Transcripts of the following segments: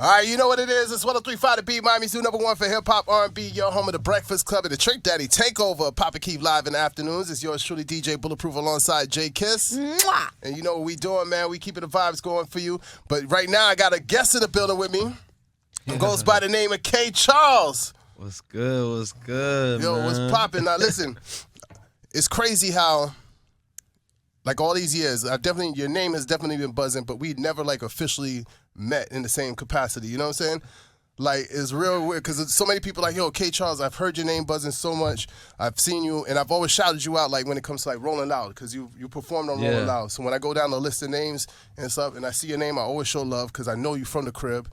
All right, you know what it is. It's 103.5 The Beat, Miami's new #1 for hip-hop, R&B, your home of the Breakfast Club and the Trick Daddy Takeover. Papa Keith live in the afternoons. It's yours truly, DJ Bulletproof, alongside J Kiss. Mwah. And you know what we doing, man. We keeping the vibes going for you. But right now, I got a guest in the building with me. He goes by the name of K.Charles. What's good? What's good, Yo, man? what's popping? Now, listen, it's crazy how, like, all these years, your name has definitely been buzzing, but we never, like, officially met in the same capacity. You know what I'm saying? Like, it's real weird because so many people like, yo, K.Charles, I've heard your name buzzing so much. I've seen you, and I've always shouted you out, like, when it comes to, like, Rolling Loud, because you performed on Rolling Loud. So when I go down the list of names and stuff, and I see your name, I always show love because I know you from the crib,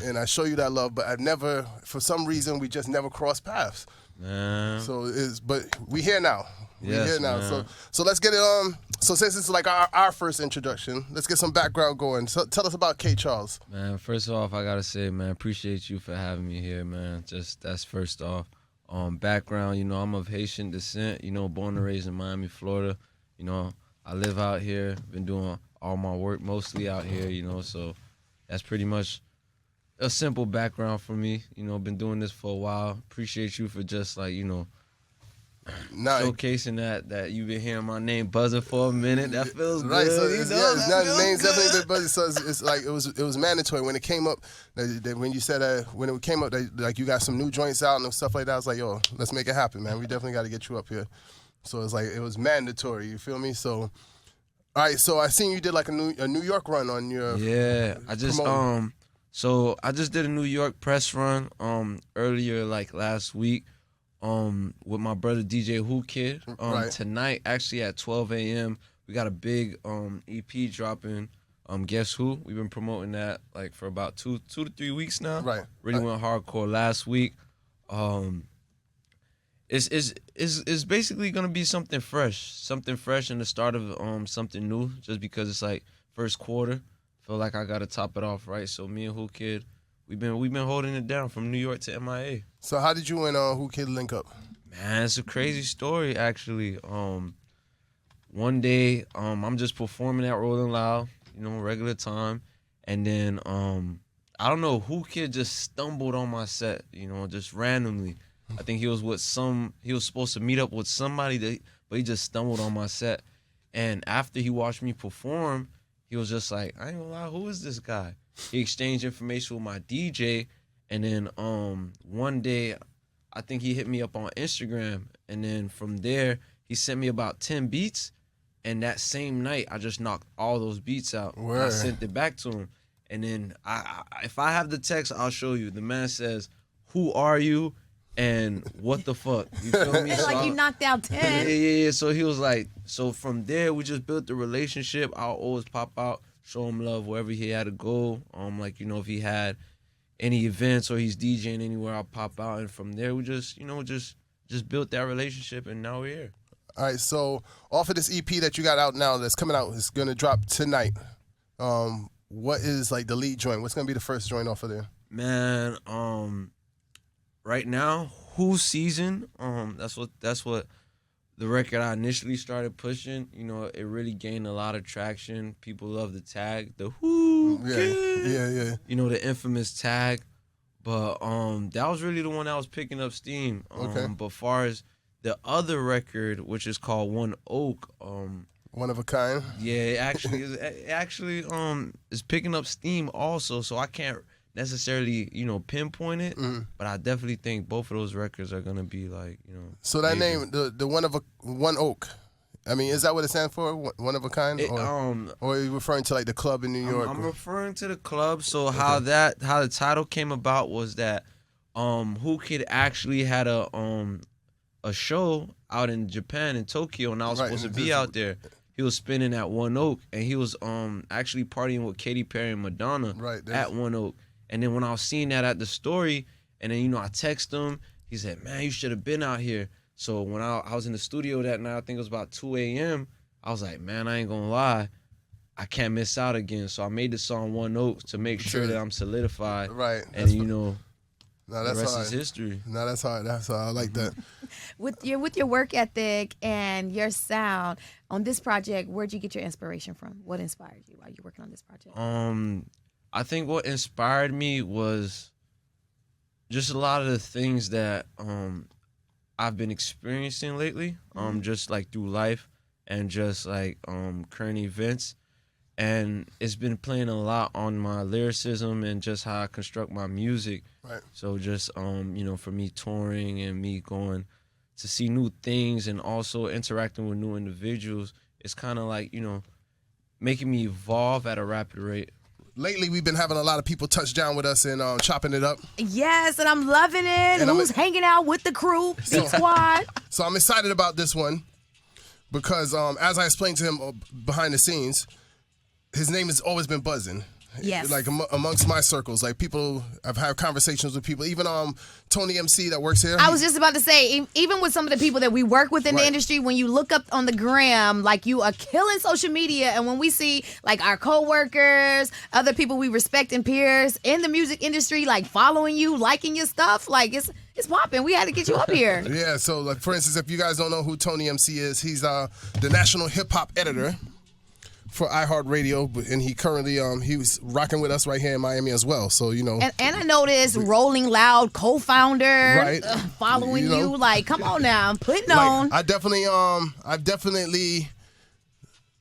and I show you that love, but I never, for some reason, we just never crossed paths. So but we here now. Yes, here now. man. So let's get it So since it's like our first introduction, let's get some background going. So tell us about K.Charles. Man, first off, I gotta say, man, appreciate you for having me here, man. That's first off. Background, you know, I'm of Haitian descent, you know, born and raised in Miami, Florida. You know, I live out here, been doing all my work mostly out here, you know, so that's pretty much a simple background for me. You know, been doing this for a while. Appreciate you for just, like, you know, showcasing that you've been hearing my name buzzing for a minute. That feels right, good. So the name's definitely been buzzing. So it's like it was mandatory when it came up. When you said when it came up, like you got some new joints out and stuff like that. I was like, yo, let's make it happen, man. We definitely got to get you up here. So it's like it was mandatory. You feel me? So, all right. So I seen you did like a New York run on your I just promoting. So I just did a New York press run earlier, like last week, with my brother DJ Whoo Kid. Right. Tonight, actually at 12 a.m., we got a big EP dropping. Guess Who? We've been promoting that like for about two to 3 weeks now. Right. Really went hardcore last week. It's basically gonna be something fresh and the start of something new. Just because it's like first quarter. Feel like I gotta top it off, right? So me and Whoo Kid, we've been holding it down from New York to MIA. So how did you and Whoo Kid link up? Man, it's a crazy story actually. One day, I'm just performing at Rolling Loud, you know, regular time, and then I don't know, Whoo Kid just stumbled on my set, you know, just randomly. I think he was supposed to meet up with somebody, but he just stumbled on my set, and after he watched me perform, he was just like, I ain't gonna lie, who is this guy? He exchanged information with my DJ, and then one day, I think he hit me up on Instagram, and then from there, he sent me about 10 beats, and that same night, I just knocked all those beats out. And I sent it back to him, and then if I have the text, I'll show you. The man says, "Who are you?" and "What the fuck?" You feel me? It's like you knocked out 10. Yeah. So he was like, so from there we just built the relationship. I'll always pop out, show him love wherever he had to go. Like, you know, if he had any events or he's DJing anywhere, I'll pop out, and from there we just, you know, just built that relationship, and now we're here. All right. So off of this EP that you got out now, that's coming out, it's gonna drop tonight. What is like the lead joint? What's gonna be the first joint off of there? Man, right now, Who's Season, that's what the record I initially started pushing. You know, it really gained a lot of traction. People love the tag, the Whoo Kid. Yeah. You know, the infamous tag. But that was really the one that was picking up steam. Okay. But far as the other record, which is called One Oak, One of a kind. yeah, it actually is picking up steam also. So I can't necessarily, you know, pinpoint it, but I definitely think both of those records are gonna be like, you know. So that amazing. name, the One Oak, I mean, is that what it stands for? One of a kind, or are you referring to like the club in New York? I'm referring to the club. So how the title came about was that Whoo Kid actually had a show out in Japan, in Tokyo, and I was supposed to be out there. He was spinning at One Oak, and he was actually partying with Katy Perry and Madonna at One Oak. And then when I was seeing that at the story, and then, you know, I text him, he said, man, you should have been out here. So when I was in the studio that night, I think it was about 2 a.m., I was like, man, I ain't gonna lie, I can't miss out again. So I made the song One Oak to make sure that I'm solidified. Right. And, you know, no, the rest is history. No, that's hard. That's hard. I like that. With your work ethic and your sound on this project, where'd you get your inspiration from? What inspired you while you're working on this project? I think what inspired me was just a lot of the things that I've been experiencing lately, just like through life and just like current events. And it's been playing a lot on my lyricism and just how I construct my music. Right. So just, for me touring and me going to see new things and also interacting with new individuals, it's kind of like, making me evolve at a rapid rate. Lately, we've been having a lot of people touch down with us and chopping it up. Yes, and I'm loving it. And Who's hanging out with the crew, Big Squad? So I'm excited about this one because as I explained to him behind the scenes, his name has always been buzzing. Yes. Like amongst my circles, like people, I've had conversations with people, even Tony MC that works here. I was just about to say, even with some of the people that we work with in the industry, when you look up on the gram, like you are killing social media. And when we see like our coworkers, other people we respect and peers in the music industry, like following you, liking your stuff, like it's popping. We had to get you up here. Yeah. So like, for instance, if you guys don't know who Tony MC is, he's the national hip hop editor for iHeartRadio, and he currently he was rocking with us right here in Miami as well. So and I noticed Rolling Loud co-founder, right? Following you, like come on now, I'm putting like, on. I've definitely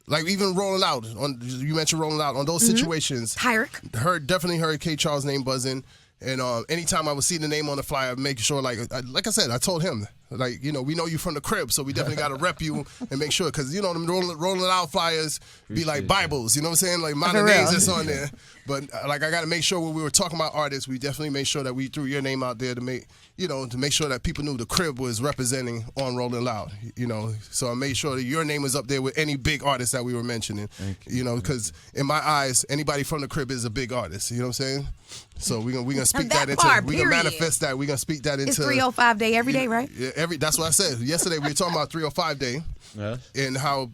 like even rolling out on. You mentioned rolling out on those situations. Definitely heard K.Charles' name buzzing. And anytime I would see the name on the flyer, make sure, like I said, I told him, like, we know you from the crib, so we definitely got to rep you and make sure, because, them rolling out flyers be like Bibles, you know what I'm saying? Like, minor names that's on there. But, like, I got to make sure when we were talking about artists, we definitely made sure that we threw your name out there to make, to make sure that people knew the crib was representing on Rolling Loud, So I made sure that your name was up there with any big artist that we were mentioning, because in my eyes, anybody from the crib is a big artist, you know what I'm saying? So we're gonna speak that into, we're gonna manifest that. We're gonna speak that into. It's 305 day every day, right? Yeah, that's what I said yesterday. We were talking about 305 day, and how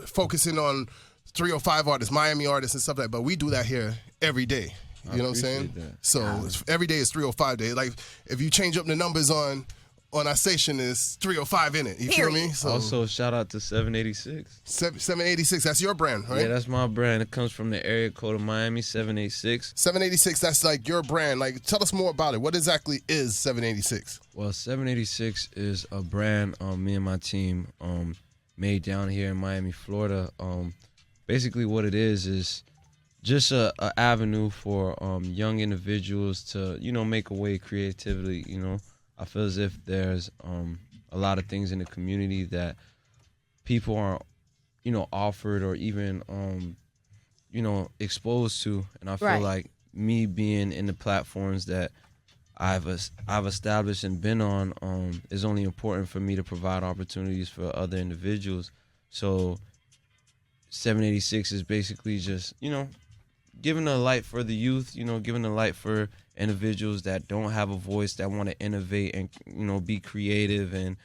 focusing on 305 artists, Miami artists, and stuff like that. But we do that here every day. You know what I'm saying? That. So every day is 305 day. Like if you change up the numbers on our station, is 305 in it. You feel me? So also shout out to 786. 786. That's your brand, right? Yeah, that's my brand. It comes from the area code of Miami. 786. 786. That's like your brand. Like tell us more about it. What exactly is 786? Well, 786 is a brand me and my team made down here in Miami, Florida. Basically, what it is just a avenue for young individuals to make a way creatively. I feel as if there's a lot of things in the community that people aren't, offered or even, exposed to. And I feel like me being in the platforms that I've established and been on is only important for me to provide opportunities for other individuals. So 786 is basically just, giving a light for the youth, giving a light for individuals that don't have a voice, that want to innovate and, be creative and,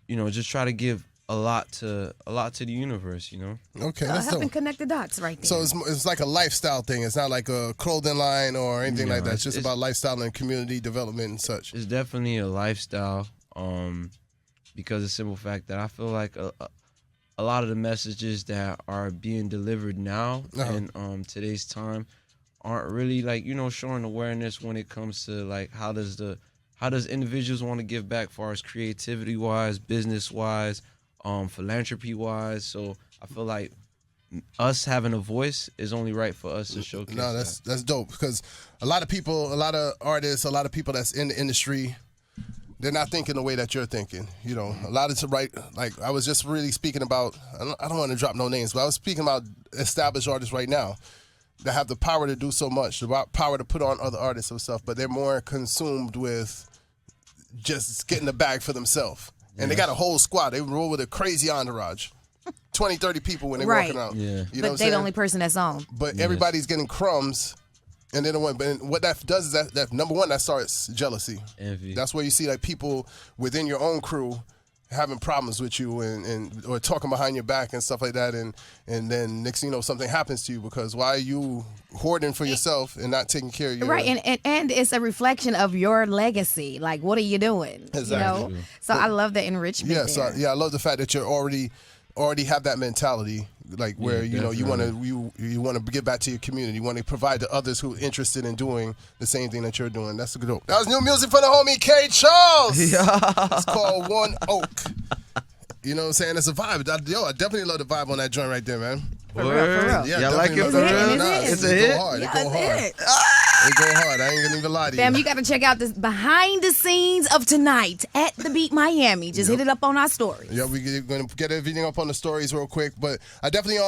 just try to give a lot to the universe, Okay, that's helping connect the dots right there. So it's like a lifestyle thing. It's not like a clothing line or anything like that. It's just about lifestyle and community development and such. It's definitely a lifestyle because of the simple fact that I feel like a lot of the messages that are being delivered now in today's time aren't really like, showing awareness when it comes to like how does individuals want to give back far as creativity wise, business wise, philanthropy wise. So I feel like us having a voice is only right for us to showcase. No, that's dope, because a lot of people, a lot of artists, a lot of people that's in the industry, they're not thinking the way that you're thinking. A lot of like I was just really speaking about, I don't want to drop no names, but I was speaking about established artists right now that have the power to do so much, the power to put on other artists and stuff, but they're more consumed with just getting the bag for themselves. And they got a whole squad. They roll with a crazy entourage. 20, 30 people when they're walking out. Yeah. But they're the only person that's on. But everybody's getting crumbs. And they don't want, but what that does is that number one, that starts jealousy. Envy. That's where you see like people within your own crew having problems with you and or talking behind your back and stuff like that, and then next thing you know something happens to you because why are you hoarding for yourself and not taking care of your and it's a reflection of your legacy. Like what are you doing? Exactly. So I love the enrichment. Yeah, I love the fact that you're already have that mentality like where you know you want to give back to your community. You want to provide to others who are interested in doing the same thing that you're doing. That's a good. That was new music from the homie K.Charles. Yeah. It's called One Oak. You know what I'm saying? It's a vibe. I definitely love the vibe on that joint right there, man. For real. Yeah, y'all like it for definitely real? love it. It's a It hit? go hard. Yeah, It go hard. it's It go hard. I ain't gonna even lie to you. Fam, you got to check out this behind the scenes of tonight at the Beat Miami. Just hit it up on our stories. Yeah, we're going to get everything up on the stories real quick, but I definitely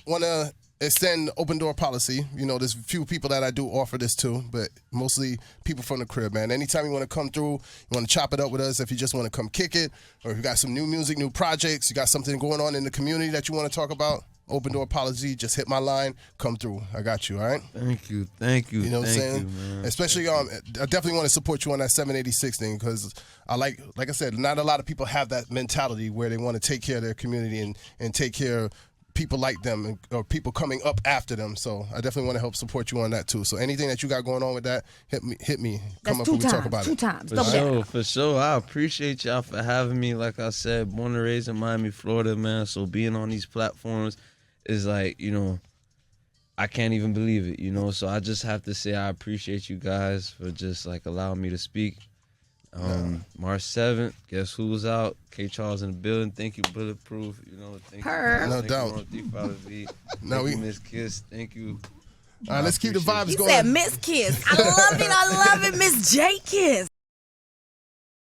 want to extend open door policy. You know, there's a few people that I do offer this to, but mostly people from the crib, man. Anytime you want to come through, you want to chop it up with us, if you just want to come kick it, or if you got some new music, new projects, you got something going on in the community that you want to talk about, open door policy, just hit my line, come through. I got you, all right? Thank you. You know what I'm saying? Man. Especially, I definitely want to support you on that 786 thing because I like I said, not a lot of people have that mentality where they want to take care of their community and take care of people like them or people coming up after them. So I definitely want to help support you on that too. So anything that you got going on with that, hit me. Come up and we talk about it. 2 times. For sure. I appreciate y'all for having me. Like I said, born and raised in Miami, Florida, man. So being on these platforms is like, you know, I can't even believe it, you know. So I just have to say I appreciate you guys for just like allowing me to speak. March 7th, guess who's out? K.Charles in the building. Thank you, Bulletproof. You know, thank you. No doubt. Thank you, Miss Kiss. Thank you. All right, let's keep the vibes He going. said Miss Kiss. I love it, Miss J Kiss.